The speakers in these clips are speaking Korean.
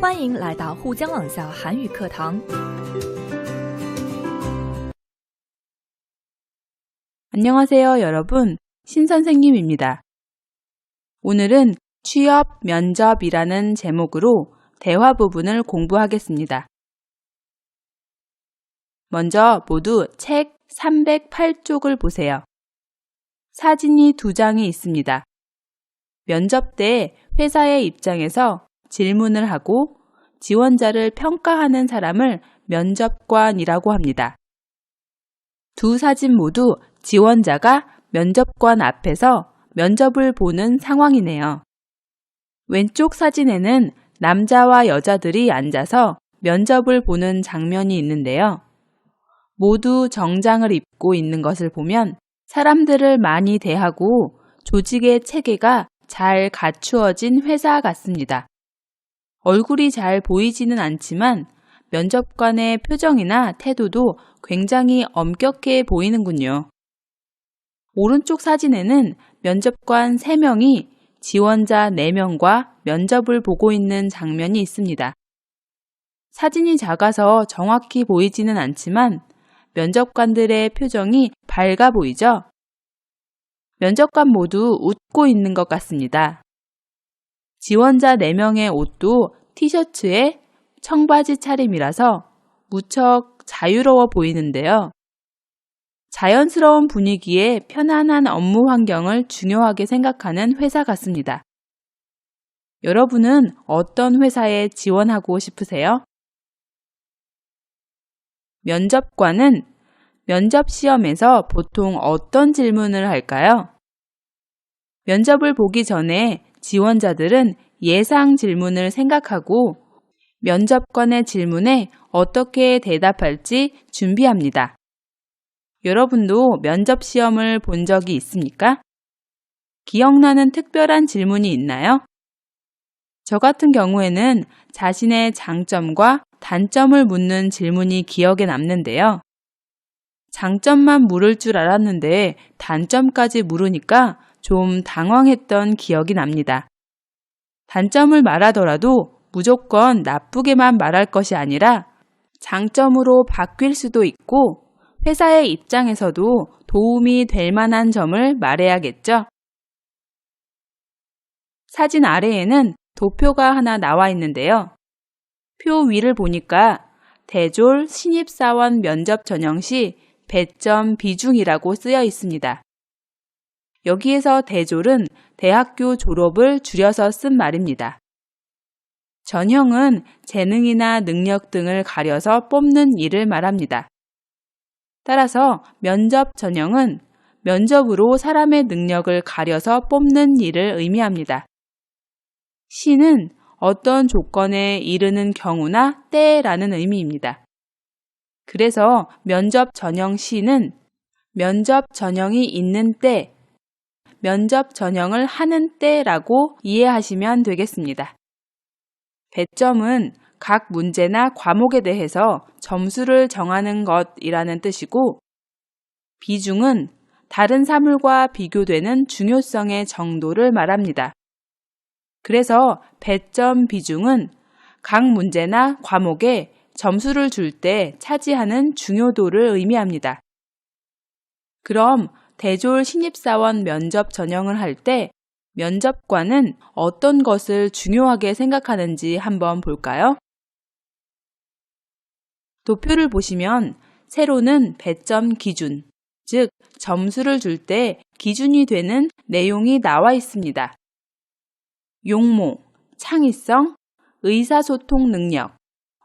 欢迎来到沪江网校韩语课堂。 안녕하세요, 여러분. 신선생님입니다. 오늘은 취업, 면접이라는 제목으로 대화 부분을 공부하겠습니다. 먼저 모두 책 308쪽을 보세요. 사진이 2장이 있습니다. 면접 때 회사의 입장에서 질문을 하고 지원자를 평가하는 사람을 면접관이라고 합니다. 두 사진 모두 지원자가 면접관 앞에서 면접을 보는 상황이네요. 왼쪽 사진에는 남자와 여자들이 앉아서 면접을 보는 장면이 있는데요. 모두 정장을 입고 있는 것을 보면 사람들을 많이 대하고 조직의 체계가 잘 갖추어진 회사 같습니다. 얼굴이 잘 보이지는 않지만 면접관의 표정이나 태도도 굉장히 엄격해 보이는군요. 오른쪽 사진에는 면접관 3명이 지원자 4명과 면접을 보고 있는 장면이 있습니다. 사진이 작아서 정확히 보이지는 않지만 면접관들의 표정이 밝아 보이죠? 면접관 모두 웃고 있는 것 같습니다. 지원자 4명의 옷도 티셔츠에 청바지 차림이라서 무척 자유로워 보이는데요. 자연스러운 분위기에 편안한 업무 환경을 중요하게 생각하는 회사 같습니다. 여러분은 어떤 회사에 지원하고 싶으세요? 면접관은 면접 시험에서 보통 어떤 질문을 할까요? 면접을 보기 전에 지원자들은 예상 질문을 생각하고 면접관의 질문에 어떻게 대답할지 준비합니다. 여러분도 면접 시험을 본 적이 있습니까? 기억나는 특별한 질문이 있나요? 저 같은 경우에는 자신의 장점과 단점을 묻는 질문이 기억에 남는데요. 장점만 물을 줄 알았는데 단점까지 물으니까 좀 당황했던 기억이 납니다. 단점을 말하더라도 무조건 나쁘게만 말할 것이 아니라 장점으로 바뀔 수도 있고 회사의 입장에서도 도움이 될 만한 점을 말해야겠죠. 사진 아래에는 도표가 하나 나와 있는데요. 표 위를 보니까 대졸 신입사원 면접 전형 시 배점 비중이라고 쓰여 있습니다. 여기에서 대졸은 대학교 졸업을 줄여서 쓴 말입니다. 전형은 재능이나 능력 등을 가려서 뽑는 일을 말합니다. 따라서 면접 전형은 면접으로 사람의 능력을 가려서 뽑는 일을 의미합니다. 시는 어떤 조건에 이르는 경우나 때라는 의미입니다. 그래서 면접 전형 시는 면접 전형이 있는 때, 면접 전형을 하는 때라고 이해하시면 되겠습니다. 배점은 각 문제나 과목에 대해서 점수를 정하는 것이라는 뜻이고, 비중은 다른 사물과 비교되는 중요성의 정도를 말합니다. 그래서 배점 비중은 각 문제나 과목에 점수를 줄 때 차지하는 중요도를 의미합니다. 그럼 대졸 신입사원 면접 전형을 할 때 면접관은 어떤 것을 중요하게 생각하는지 한번 볼까요? 도표를 보시면 세로는 배점 기준, 즉 점수를 줄 때 기준이 되는 내용이 나와 있습니다. 용모, 창의성, 의사소통 능력,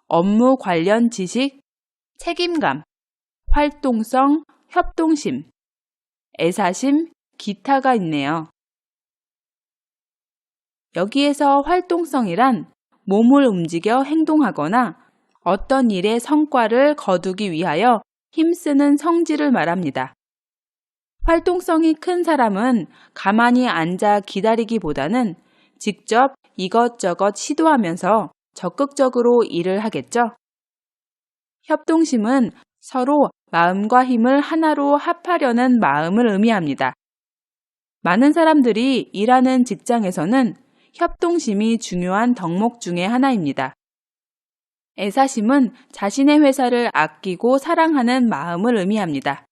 업무 관련 지식, 책임감, 활동성, 협동심, 애사심, 기타가 있네요. 여기에서 활동성이란 몸을 움직여 행동하거나 어떤 일의 성과를 거두기 위하여 힘쓰는 성질을 말합니다. 활동성이 큰 사람은 가만히 앉아 기다리기보다는 직접 이것저것 시도하면서 적극적으로 일을 하겠죠. 협동심은 서로 마음과 힘을 하나로 합하려는 마음을 의미합니다. 많은 사람들이 일하는 직장에서는 협동심이 중요한 덕목 중에 하나입니다. 애사심은 자신의 회사를 아끼고 사랑하는 마음을 의미합니다.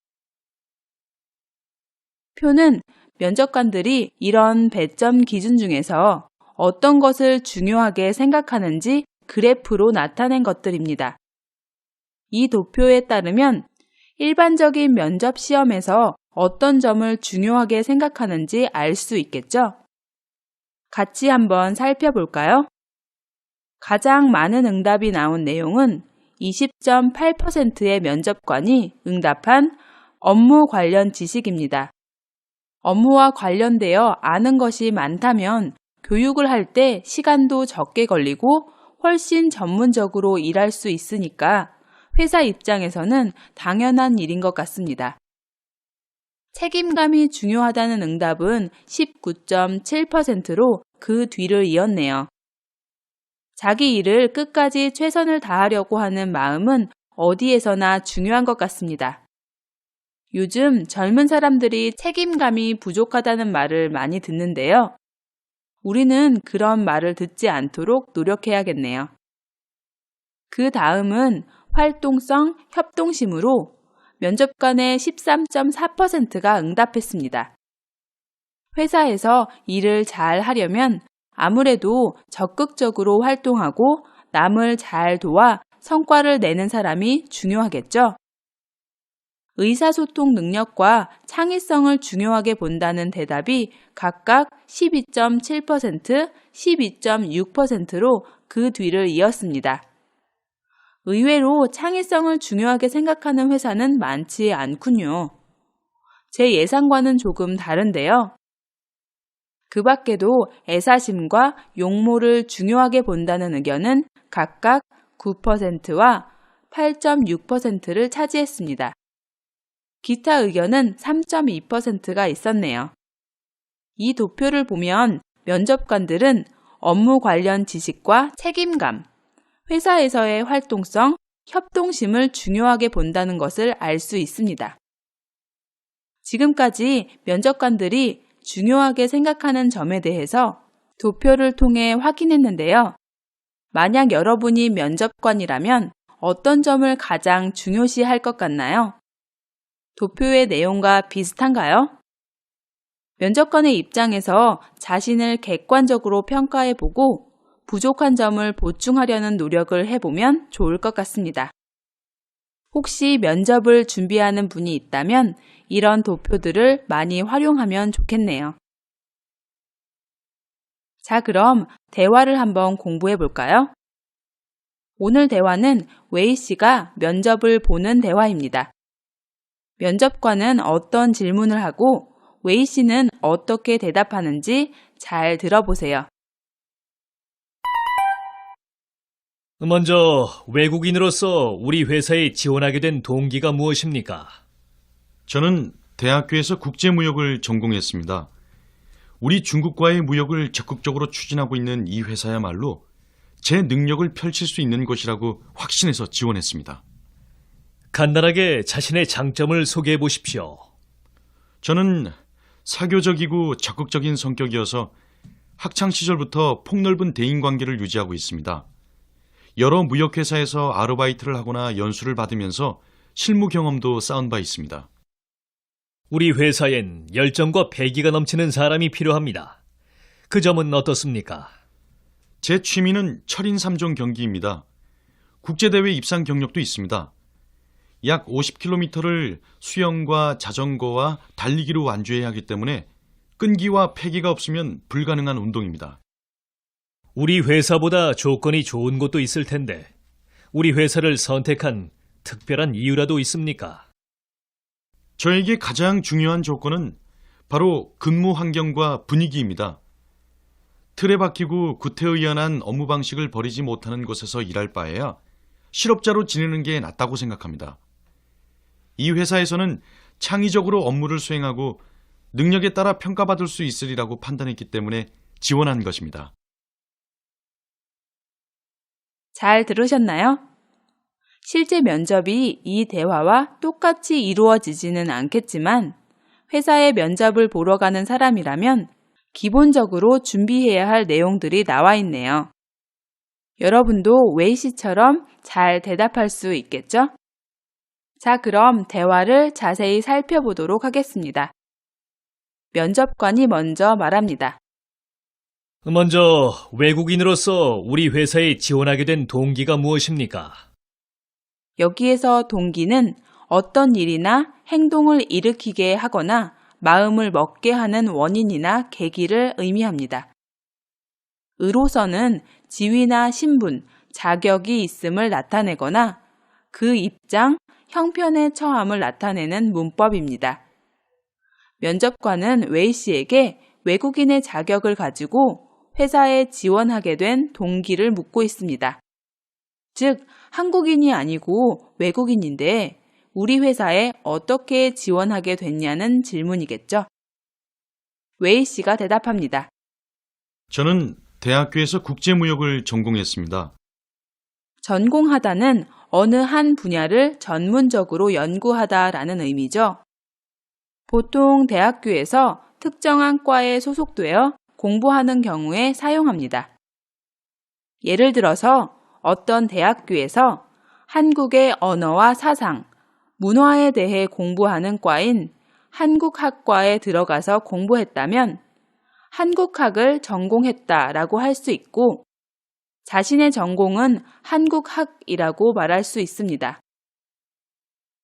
표는 면접관들이 이런 배점 기준 중에서 어떤 것을 중요하게 생각하는지 그래프로 나타낸 것들입니다. 이 도표에 따르면 일반적인 면접 시험에서 어떤 점을 중요하게 생각하는지 알 수 있겠죠? 같이 한번 살펴볼까요? 가장 많은 응답이 나온 내용은 20.8%의 면접관이 응답한 업무 관련 지식입니다. 업무와 관련되어 아는 것이 많다면 교육을 할 때 시간도 적게 걸리고 훨씬 전문적으로 일할 수 있으니까 회사 입장에서는 당연한 일인 것 같습니다. 책임감이 중요하다는 응답은 19.7%로 그 뒤를 이었네요. 자기 일을 끝까지 최선을 다하려고 하는 마음은 어디에서나 중요한 것 같습니다. 요즘 젊은 사람들이 책임감이 부족하다는 말을 많이 듣는데요. 우리는 그런 말을 듣지 않도록 노력해야겠네요. 그 다음은 활동성, 협동심으로 면접관의 13.4%가 응답했습니다. 회사에서 일을 잘 하려면 아무래도 적극적으로 활동하고 남을 잘 도와 성과를 내는 사람이 중요하겠죠. 의사소통 능력과 창의성을 중요하게 본다는 대답이 각각 12.7%, 12.6%로 그 뒤를 이었습니다. 의외로 창의성을 중요하게 생각하는 회사는 많지 않군요. 제 예상과는 조금 다른데요. 그 밖에도 애사심과 용모를 중요하게 본다는 의견은 각각 9%와 8.6%를 차지했습니다. 기타 의견은 3.2%가 있었네요. 이 도표를 보면 면접관들은 업무 관련 지식과 책임감, 회사에서의 활동성, 협동심을 중요하게 본다는 것을 알 수 있습니다. 지금까지 면접관들이 중요하게 생각하는 점에 대해서 도표를 통해 확인했는데요. 만약 여러분이 면접관이라면 어떤 점을 가장 중요시할 것 같나요? 도표의 내용과 비슷한가요? 면접관의 입장에서 자신을 객관적으로 평가해보고 부족한 점을 보충하려는 노력을 해보면 좋을 것 같습니다. 혹시 면접을 준비하는 분이 있다면 이런 도표들을 많이 활용하면 좋겠네요. 자, 그럼 대화를 한번 공부해 볼까요? 오늘 대화는 웨이 씨가 면접을 보는 대화입니다. 면접관은 어떤 질문을 하고 웨이 씨는 어떻게 대답하는지 잘 들어보세요. 먼저 외국인으로서 우리 회사에 지원하게 된 동기가 무엇입니까? 저는 대학교에서 국제무역을 전공했습니다. 우리 중국과의 무역을 적극적으로 추진하고 있는 이 회사야말로 제 능력을 펼칠 수 있는 곳이라고 확신해서 지원했습니다. 간단하게 자신의 장점을 소개해 보십시오. 저는 사교적이고 적극적인 성격이어서 학창시절부터 폭넓은 대인관계를 유지하고 있습니다. 여러 무역회사에서 아르바이트를 하거나 연수를 받으면서 실무 경험도 쌓은 바 있습니다. 우리 회사엔 열정과 패기가 넘치는 사람이 필요합니다. 그 점은 어떻습니까? 제 취미는 철인 3종 경기입니다. 국제대회 입상 경력도 있습니다. 약 50km를 수영과 자전거와 달리기로 완주해야 하기 때문에 끈기와 패기가 없으면 불가능한 운동입니다. 우리 회사보다 조건이 좋은 곳도 있을 텐데 우리 회사를 선택한 특별한 이유라도 있습니까? 저에게 가장 중요한 조건은 바로 근무 환경과 분위기입니다. 틀에 박히고 구태의연한 업무 방식을 버리지 못하는 곳에서 일할 바에야 실업자로 지내는 게 낫다고 생각합니다. 이 회사에서는 창의적으로 업무를 수행하고 능력에 따라 평가받을 수 있으리라고 판단했기 때문에 지원한 것입니다. 잘 들으셨나요? 실제 면접이 이 대화와 똑같이 이루어지지는 않겠지만 회사에 면접을 보러 가는 사람이라면 기본적으로 준비해야 할 내용들이 나와 있네요. 여러분도 웨이 씨처럼 잘 대답할 수 있겠죠? 자, 그럼 대화를 자세히 살펴보도록 하겠습니다. 면접관이 먼저 말합니다. 먼저 외국인으로서 우리 회사에 지원하게 된 동기가 무엇입니까? 여기에서 동기는 어떤 일이나 행동을 일으키게 하거나 마음을 먹게 하는 원인이나 계기를 의미합니다. 의로서는 지위나 신분, 자격이 있음을 나타내거나 그 입장, 형편의 처함을 나타내는 문법입니다. 면접관은 웨이 씨에게 외국인의 자격을 가지고 회사에 지원하게 된 동기를 묻고 있습니다. 즉, 한국인이 아니고 외국인인데 우리 회사에 어떻게 지원하게 됐냐는 질문이겠죠. 웨이 씨가 대답합니다. 저는 대학교에서 국제무역을 전공했습니다. 전공하다는 어느 한 분야를 전문적으로 연구하다라는 의미죠. 보통 대학교에서 특정한 과에 소속되어 공부하는 경우에 사용합니다. 예를 들어서 어떤 대학교에서 한국의 언어와 사상, 문화에 대해 공부하는 과인 한국학과에 들어가서 공부했다면 한국학을 전공했다라고 할 수 있고 자신의 전공은 한국학이라고 말할 수 있습니다.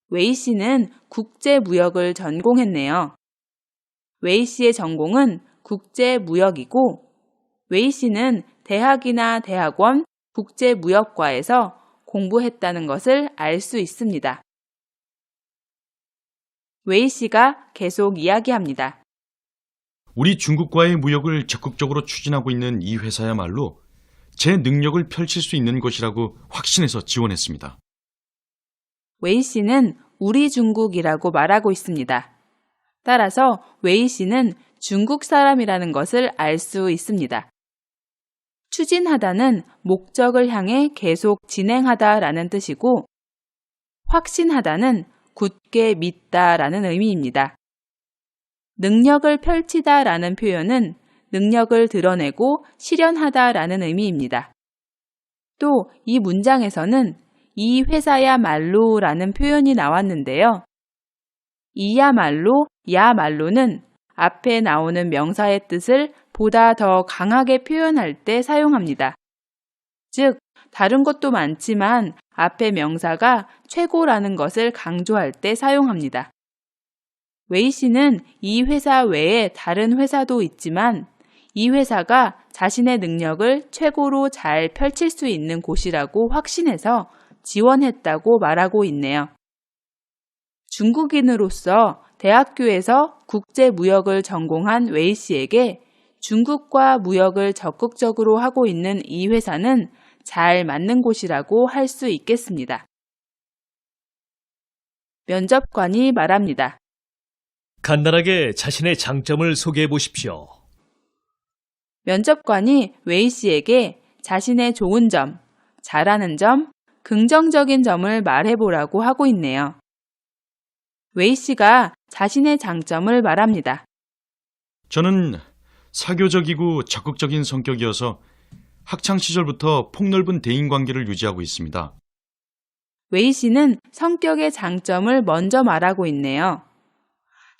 웨이 씨는 국제무역을 전공했네요. 웨이 씨의 전공은 국제무역이고 웨이 씨는 대학이나 대학원, 국제무역과에서 공부했다는 것을 알 수 있습니다. 웨이 씨가 계속 이야기합니다. 우리 중국과의 무역을 적극적으로 추진하고 있는 이 회사야말로 제 능력을 펼칠 수 있는 곳이라고 확신해서 지원했습니다. 웨이 씨는 우리 중국이라고 말하고 있습니다. 따라서 웨이 씨는 중국 사람이라는 것을 알 수 있습니다. 추진하다는 목적을 향해 계속 진행하다라는 뜻이고 확신하다는 굳게 믿다라는 의미입니다. 능력을 펼치다라는 표현은 능력을 드러내고 실현하다라는 의미입니다. 또 이 문장에서는 이 회사야말로라는 표현이 나왔는데요. 이야말로, 야말로는 앞에 나오는 명사의 뜻을 보다 더 강하게 표현할 때 사용합니다. 즉, 다른 것도 많지만 앞에 명사가 최고라는 것을 강조할 때 사용합니다. 웨이 씨는 이 회사 외에 다른 회사도 있지만 이 회사가 자신의 능력을 최고로 잘 펼칠 수 있는 곳이라고 확신해서 지원했다고 말하고 있네요. 중국인으로서 대학교에서 국제무역을 전공한 웨이 씨에게 중국과 무역을 적극적으로 하고 있는 이 회사는 잘 맞는 곳이라고 할 수 있겠습니다. 면접관이 말합니다. 간단하게 자신의 장점을 소개해 보십시오. 면접관이 웨이 씨에게 자신의 좋은 점, 잘하는 점, 긍정적인 점을 말해보라고 하고 있네요. 웨이 씨가 자신의 장점을 말합니다. 저는 사교적이고 적극적인 성격이어서 학창 시절부터 폭넓은 대인관계를 유지하고 있습니다. 웨이 씨는 성격의 장점을 먼저 말하고 있네요.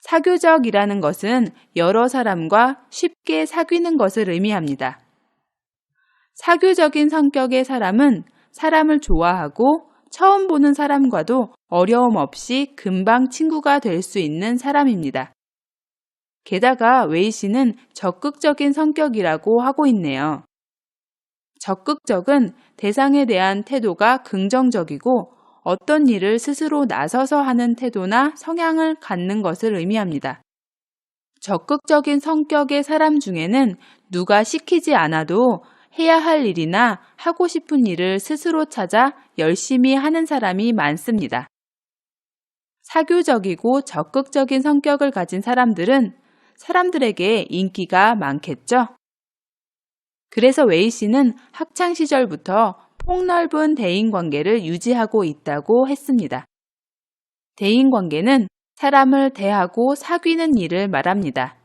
사교적이라는 것은 여러 사람과 쉽게 사귀는 것을 의미합니다. 사교적인 성격의 사람은 사람을 좋아하고 처음 보는 사람과도 어려움 없이 금방 친구가 될 수 있는 사람입니다. 게다가 웨이 씨는 적극적인 성격이라고 하고 있네요. 적극적은 대상에 대한 태도가 긍정적이고 어떤 일을 스스로 나서서 하는 태도나 성향을 갖는 것을 의미합니다. 적극적인 성격의 사람 중에는 누가 시키지 않아도 해야 할 일이나 하고 싶은 일을 스스로 찾아 열심히 하는 사람이 많습니다. 사교적이고 적극적인 성격을 가진 사람들은 사람들에게 인기가 많겠죠? 그래서 웨이 씨는 학창 시절부터 폭넓은 대인관계를 유지하고 있다고 했습니다. 대인관계는 사람을 대하고 사귀는 일을 말합니다.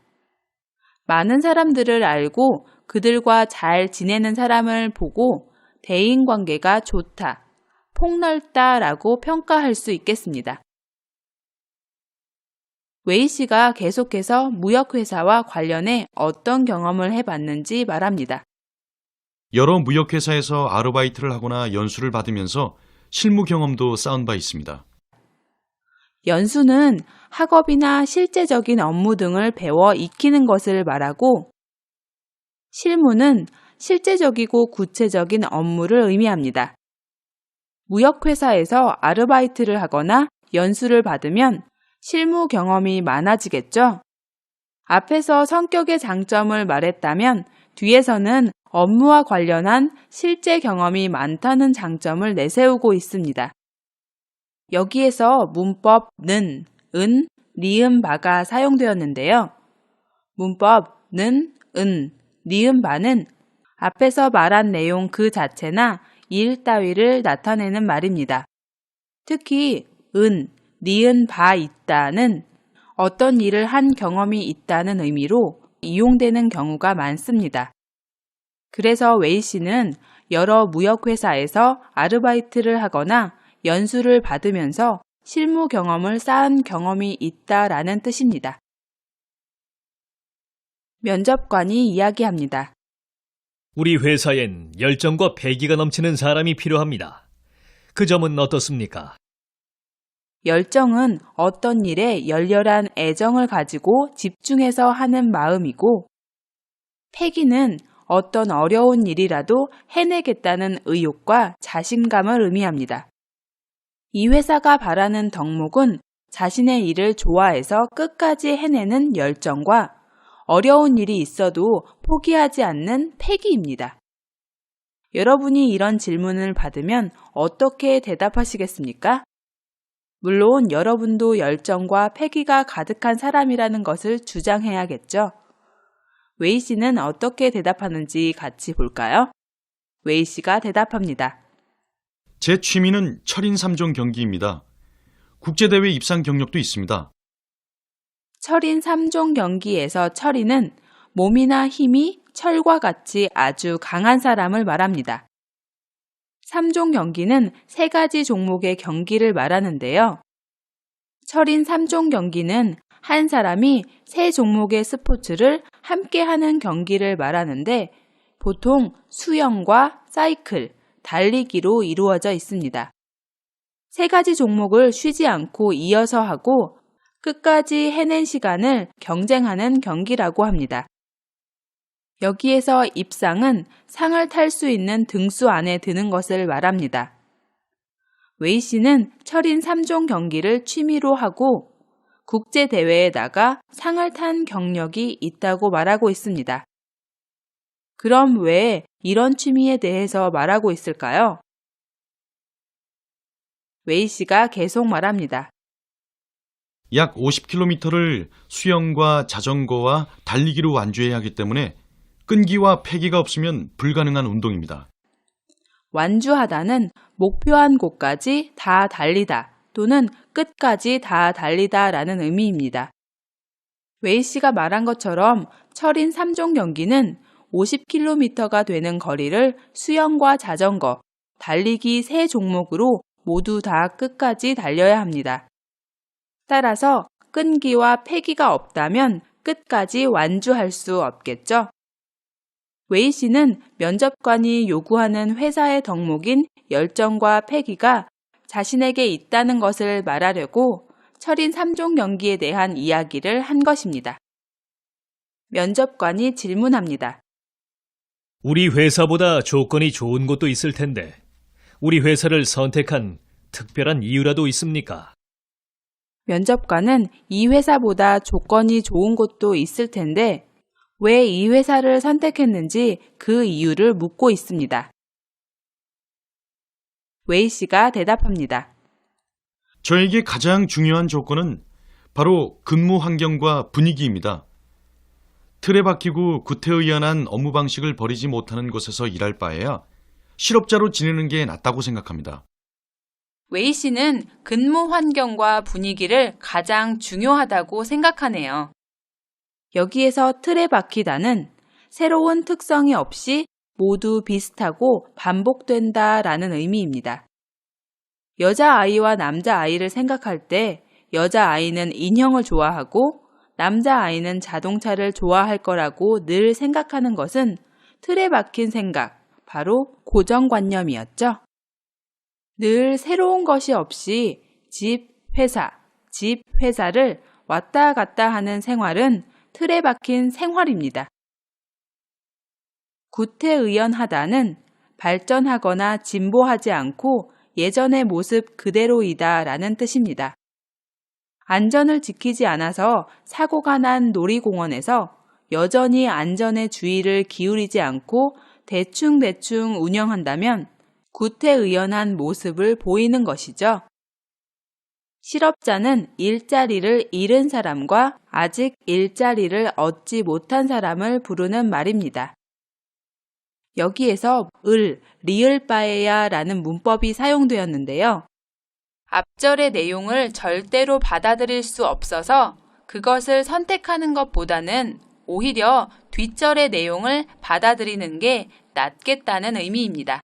많은 사람들을 알고 그들과 잘 지내는 사람을 보고 대인관계가 좋다, 폭넓다라고 평가할 수 있겠습니다. 웨이 씨가 계속해서 무역회사와 관련해 어떤 경험을 해봤는지 말합니다. 여러 무역회사에서 아르바이트를 하거나 연수를 받으면서 실무 경험도 쌓은 바 있습니다. 연수는 학업이나 실제적인 업무 등을 배워 익히는 것을 말하고, 실무는 실제적이고 구체적인 업무를 의미합니다. 무역회사에서 아르바이트를 하거나 연수를 받으면 실무 경험이 많아지겠죠? 앞에서 성격의 장점을 말했다면 뒤에서는 업무와 관련한 실제 경험이 많다는 장점을 내세우고 있습니다. 여기에서 문법 는, 은, 니은바가 사용되었는데요. 문법 는, 은, 니은바는 앞에서 말한 내용 그 자체나 일 따위를 나타내는 말입니다. 특히 은, 니은바 있다는 어떤 일을 한 경험이 있다는 의미로 이용되는 경우가 많습니다. 그래서 웨이 씨는 여러 무역회사에서 아르바이트를 하거나 연수를 받으면서 실무 경험을 쌓은 경험이 있다라는 뜻입니다. 면접관이 이야기합니다. 우리 회사엔 열정과 패기가 넘치는 사람이 필요합니다. 그 점은 어떻습니까? 열정은 어떤 일에 열렬한 애정을 가지고 집중해서 하는 마음이고, 패기는 어떤 어려운 일이라도 해내겠다는 의욕과 자신감을 의미합니다. 이 회사가 바라는 덕목은 자신의 일을 좋아해서 끝까지 해내는 열정과 어려운 일이 있어도 포기하지 않는 패기입니다. 여러분이 이런 질문을 받으면 어떻게 대답하시겠습니까? 물론 여러분도 열정과 패기가 가득한 사람이라는 것을 주장해야겠죠. 웨이 씨는 어떻게 대답하는지 같이 볼까요? 웨이 씨가 대답합니다. 제 취미는 철인 3종 경기입니다. 국제대회 입상 경력도 있습니다. 철인 3종 경기에서 철인은 몸이나 힘이 철과 같이 아주 강한 사람을 말합니다. 3종 경기는 3가지 종목의 경기를 말하는데요. 철인 3종 경기는 한 사람이 3종목의 스포츠를 함께 하는 경기를 말하는데 보통 수영과 사이클, 달리기로 이루어져 있습니다. 3가지 종목을 쉬지 않고 이어서 하고 끝까지 해낸 시간을 경쟁하는 경기라고 합니다. 여기에서 입상은 상을 탈 수 있는 등수 안에 드는 것을 말합니다. 웨이 씨는 철인 3종 경기를 취미로 하고 국제대회에 나가 상을 탄 경력이 있다고 말하고 있습니다. 그럼 왜 이런 취미에 대해서 말하고 있을까요? 웨이 씨가 계속 말합니다. 약 50km를 수영과 자전거와 달리기로 완주해야 하기 때문에 끈기와 패기가 없으면 불가능한 운동입니다. 완주하다는 목표한 곳까지 다 달리다 또는 끝까지 다 달리다 라는 의미입니다. 웨이 씨가 말한 것처럼 철인 3종 경기는 50km가 되는 거리를 수영과 자전거, 달리기 3종목으로 모두 다 끝까지 달려야 합니다. 따라서 끈기와 패기가 없다면 끝까지 완주할 수 없겠죠? 웨이 씨는 면접관이 요구하는 회사의 덕목인 열정과 패기가 자신에게 있다는 것을 말하려고 철인 3종 경기에 대한 이야기를 한 것입니다. 면접관이 질문합니다. 우리 회사보다 조건이 좋은 곳도 있을 텐데 우리 회사를 선택한 특별한 이유라도 있습니까? 면접관은 이 회사보다 조건이 좋은 곳도 있을 텐데 왜 이 회사를 선택했는지 그 이유를 묻고 있습니다. 웨이 씨가 대답합니다. 저에게 가장 중요한 조건은 바로 근무 환경과 분위기입니다. 틀에 박히고 구태의연한 업무 방식을 버리지 못하는 곳에서 일할 바에야 실업자로 지내는 게 낫다고 생각합니다. 웨이 씨는 근무 환경과 분위기를 가장 중요하다고 생각하네요. 여기에서 틀에 박히다는 새로운 특성이 없이 모두 비슷하고 반복된다 라는 의미입니다. 여자아이와 남자아이를 생각할 때 여자아이는 인형을 좋아하고 남자아이는 자동차를 좋아할 거라고 늘 생각하는 것은 틀에 박힌 생각, 바로 고정관념이었죠. 늘 새로운 것이 없이 집, 회사를 왔다 갔다 하는 생활은 틀에 박힌 생활입니다. 구태의연하다는 발전하거나 진보하지 않고 예전의 모습 그대로이다 라는 뜻입니다. 안전을 지키지 않아서 사고가 난 놀이공원에서 여전히 안전에 주의를 기울이지 않고 대충대충 운영한다면 구태의연한 모습을 보이는 것이죠. 실업자는 일자리를 잃은 사람과 아직 일자리를 얻지 못한 사람을 부르는 말입니다. 여기에서 리을바에야 라는 문법이 사용되었는데요. 앞절의 내용을 절대로 받아들일 수 없어서 그것을 선택하는 것보다는 오히려 뒷절의 내용을 받아들이는 게 낫겠다는 의미입니다.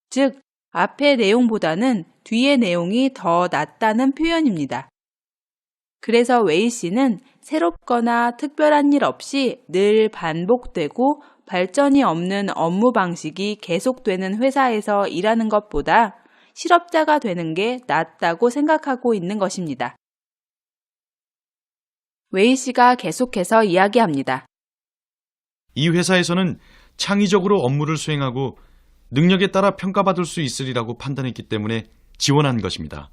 즉, 앞의 내용보다는 뒤의 내용이 더 낫다는 표현입니다. 그래서 웨이 씨는 새롭거나 특별한 일 없이 늘 반복되고 발전이 없는 업무 방식이 계속되는 회사에서 일하는 것보다 실업자가 되는 게 낫다고 생각하고 있는 것입니다. 웨이 씨가 계속해서 이야기합니다. 이 회사에서는 창의적으로 업무를 수행하고 능력에 따라 평가받을 수 있으리라고 판단했기 때문에 지원한 것입니다.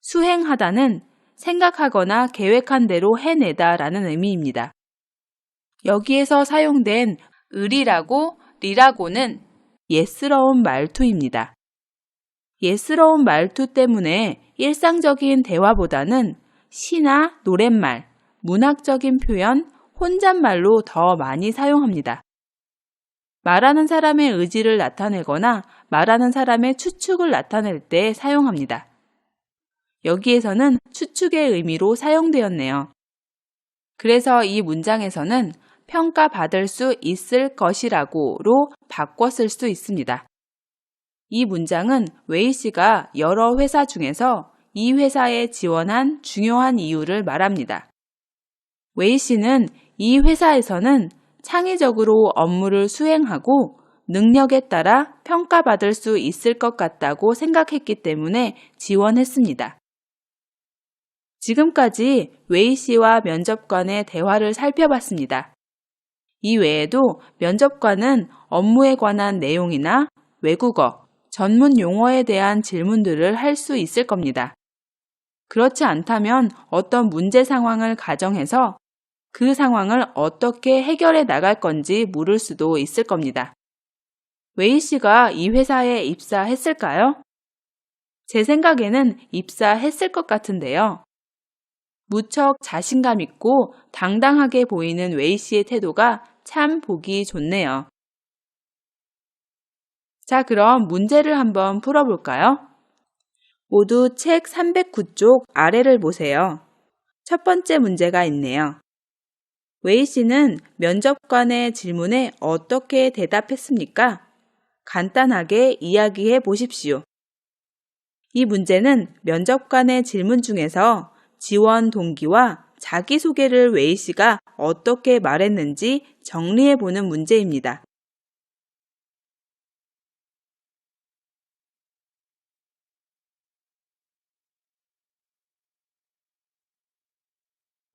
수행하다는 생각하거나 계획한 대로 해내다 라는 의미입니다. 여기에서 사용된 을이라고 리라고는 예스러운 말투입니다. 예스러운 말투 때문에 일상적인 대화보다는 시나 노랫말, 문학적인 표현, 혼잣말로 더 많이 사용합니다. 말하는 사람의 의지를 나타내거나 말하는 사람의 추측을 나타낼 때 사용합니다. 여기에서는 추측의 의미로 사용되었네요. 그래서 이 문장에서는 평가받을 수 있을 것이라고로 바꿨을 수 있습니다. 이 문장은 웨이 씨가 여러 회사 중에서 이 회사에 지원한 중요한 이유를 말합니다. 웨이 씨는 이 회사에서는 창의적으로 업무를 수행하고 능력에 따라 평가받을 수 있을 것 같다고 생각했기 때문에 지원했습니다. 지금까지 웨이 씨와 면접관의 대화를 살펴봤습니다. 이 외에도 면접관은 업무에 관한 내용이나 외국어, 전문 용어에 대한 질문들을 할 수 있을 겁니다. 그렇지 않다면 어떤 문제 상황을 가정해서 그 상황을 어떻게 해결해 나갈 건지 물을 수도 있을 겁니다. 웨이 씨가 이 회사에 입사했을까요? 제 생각에는 입사했을 것 같은데요. 무척 자신감 있고 당당하게 보이는 웨이 씨의 태도가 참 보기 좋네요. 자, 그럼 문제를 한번 풀어볼까요? 모두 책 309쪽 아래를 보세요. 첫 번째 문제가 있네요. 웨이 씨는 면접관의 질문에 어떻게 대답했습니까? 간단하게 이야기해 보십시오. 이 문제는 면접관의 질문 중에서 지원 동기와 자기소개를 웨이 씨가 어떻게 말했는지 정리해 보는 문제입니다.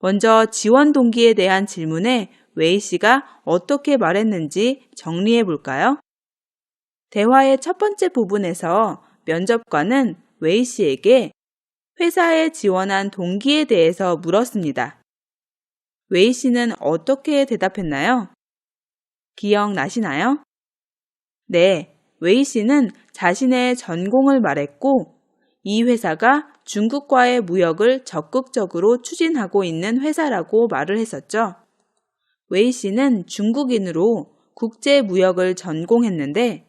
먼저 지원 동기에 대한 질문에 웨이 씨가 어떻게 말했는지 정리해 볼까요? 대화의 첫 번째 부분에서 면접관은 웨이 씨에게 회사에 지원한 동기에 대해서 물었습니다. 웨이 씨는 어떻게 대답했나요? 기억나시나요? 네, 웨이 씨는 자신의 전공을 말했고 이 회사가 중국과의 무역을 적극적으로 추진하고 있는 회사라고 말을 했었죠. 웨이 씨는 중국인으로 국제 무역을 전공했는데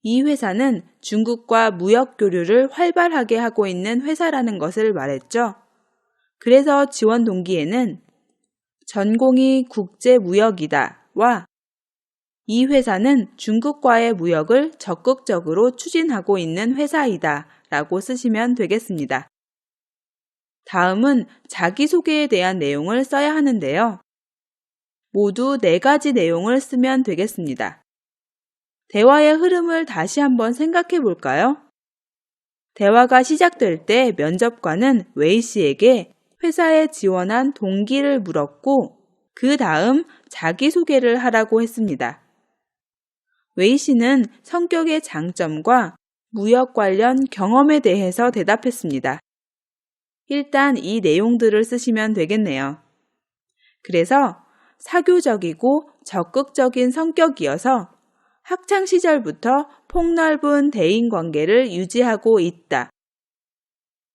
이 회사는 중국과 무역 교류를 활발하게 하고 있는 회사라는 것을 말했죠. 그래서 지원 동기에는 전공이 국제 무역이다와 이 회사는 중국과의 무역을 적극적으로 추진하고 있는 회사이다 라고 쓰시면 되겠습니다. 다음은 자기소개에 대한 내용을 써야 하는데요. 모두 4가지 내용을 쓰면 되겠습니다. 대화의 흐름을 다시 한번 생각해 볼까요? 대화가 시작될 때 면접관은 웨이 씨에게 회사에 지원한 동기를 물었고 그 다음 자기소개를 하라고 했습니다. 웨이 씨는 성격의 장점과 무역 관련 경험에 대해서 대답했습니다. 일단 이 내용들을 쓰시면 되겠네요. 그래서 사교적이고 적극적인 성격이어서 학창시절부터 폭넓은 대인관계를 유지하고 있다.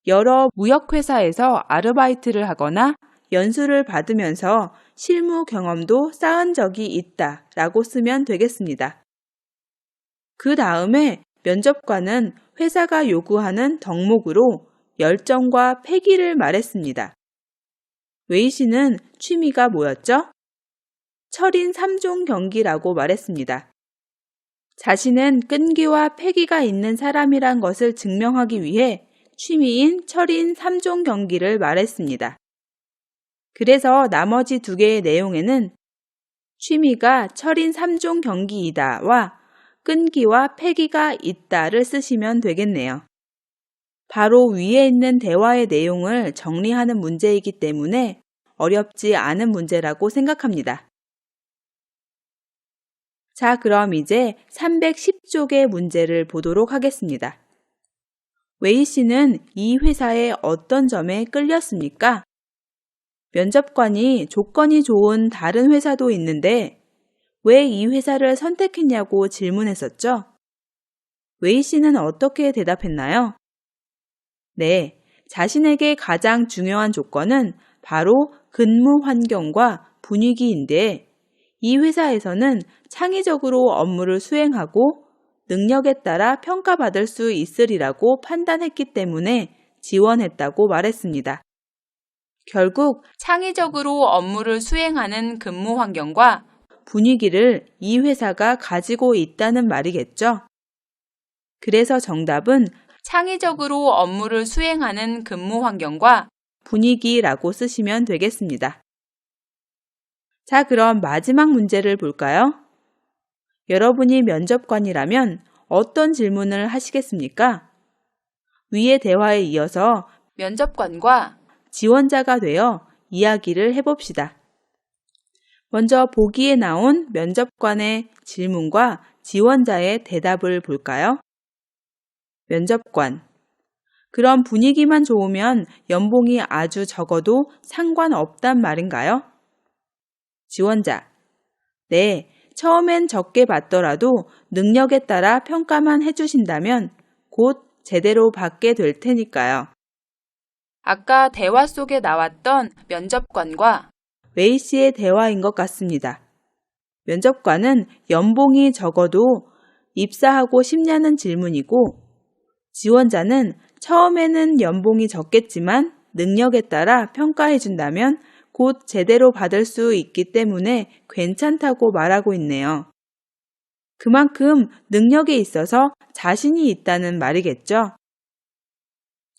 여러 무역회사에서 아르바이트를 하거나 연수를 받으면서 실무 경험도 쌓은 적이 있다 라고 쓰면 되겠습니다. 그 다음에 면접관은 회사가 요구하는 덕목으로 열정과 패기를 말했습니다. 웨이 씨는 취미가 뭐였죠? 철인 3종 경기라고 말했습니다. 자신은 끈기와 패기가 있는 사람이란 것을 증명하기 위해 취미인 철인 3종 경기를 말했습니다. 그래서 나머지 2개의 내용에는 취미가 철인 3종 경기이다와 끈기와 패기가 있다를 쓰시면 되겠네요. 바로 위에 있는 대화의 내용을 정리하는 문제이기 때문에 어렵지 않은 문제라고 생각합니다. 자, 그럼 이제 310쪽의 문제를 보도록 하겠습니다. 웨이 씨는 이 회사의 어떤 점에 끌렸습니까? 면접관이 조건이 좋은 다른 회사도 있는데 왜 이 회사를 선택했냐고 질문했었죠? 웨이 씨는 어떻게 대답했나요? 네, 자신에게 가장 중요한 조건은 바로 근무 환경과 분위기인데 이 회사에서는 창의적으로 업무를 수행하고 능력에 따라 평가받을 수 있으리라고 판단했기 때문에 지원했다고 말했습니다. 결국 창의적으로 업무를 수행하는 근무 환경과 분위기를 이 회사가 가지고 있다는 말이겠죠. 그래서 정답은 창의적으로 업무를 수행하는 근무 환경과 분위기라고 쓰시면 되겠습니다. 자, 그럼 마지막 문제를 볼까요? 여러분이 면접관이라면 어떤 질문을 하시겠습니까? 위의 대화에 이어서 면접관과 지원자가 되어 이야기를 해봅시다. 먼저 보기에 나온 면접관의 질문과 지원자의 대답을 볼까요? 면접관. 그럼 분위기만 좋으면 연봉이 아주 적어도 상관없단 말인가요? 지원자. 네, 처음엔 적게 받더라도 능력에 따라 평가만 해주신다면 곧 제대로 받게 될 테니까요. 아까 대화 속에 나왔던 면접관과 웨이 씨의 대화인 것 같습니다. 면접관은 연봉이 적어도 입사하고 싶냐는 질문이고 지원자는 처음에는 연봉이 적겠지만 능력에 따라 평가해준다면 곧 제대로 받을 수 있기 때문에 괜찮다고 말하고 있네요. 그만큼 능력에 있어서 자신이 있다는 말이겠죠.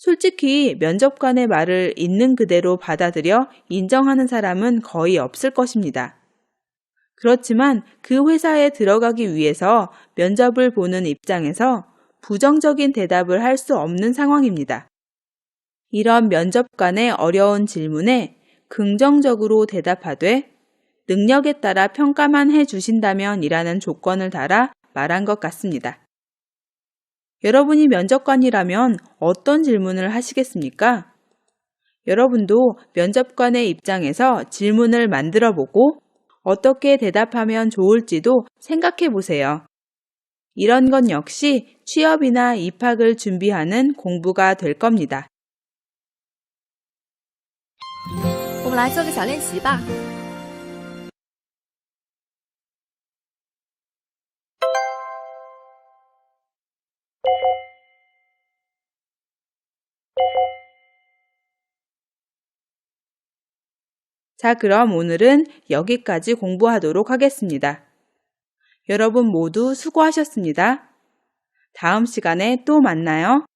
솔직히 면접관의 말을 있는 그대로 받아들여 인정하는 사람은 거의 없을 것입니다. 그렇지만 그 회사에 들어가기 위해서 면접을 보는 입장에서 부정적인 대답을 할 수 없는 상황입니다. 이런 면접관의 어려운 질문에 긍정적으로 대답하되 능력에 따라 평가만 해주신다면 이라는 조건을 달아 말한 것 같습니다. 여러분이 면접관이라면 어떤 질문을 하시겠습니까? 여러분도 면접관의 입장에서 질문을 만들어 보고 어떻게 대답하면 좋을지도 생각해 보세요. 이런 건 역시 취업이나 입학을 준비하는 공부가 될 겁니다. 我们来做个小练习吧。 자, 그럼 오늘은 여기까지 공부하도록 하겠습니다. 여러분 모두 수고하셨습니다. 다음 시간에 또 만나요.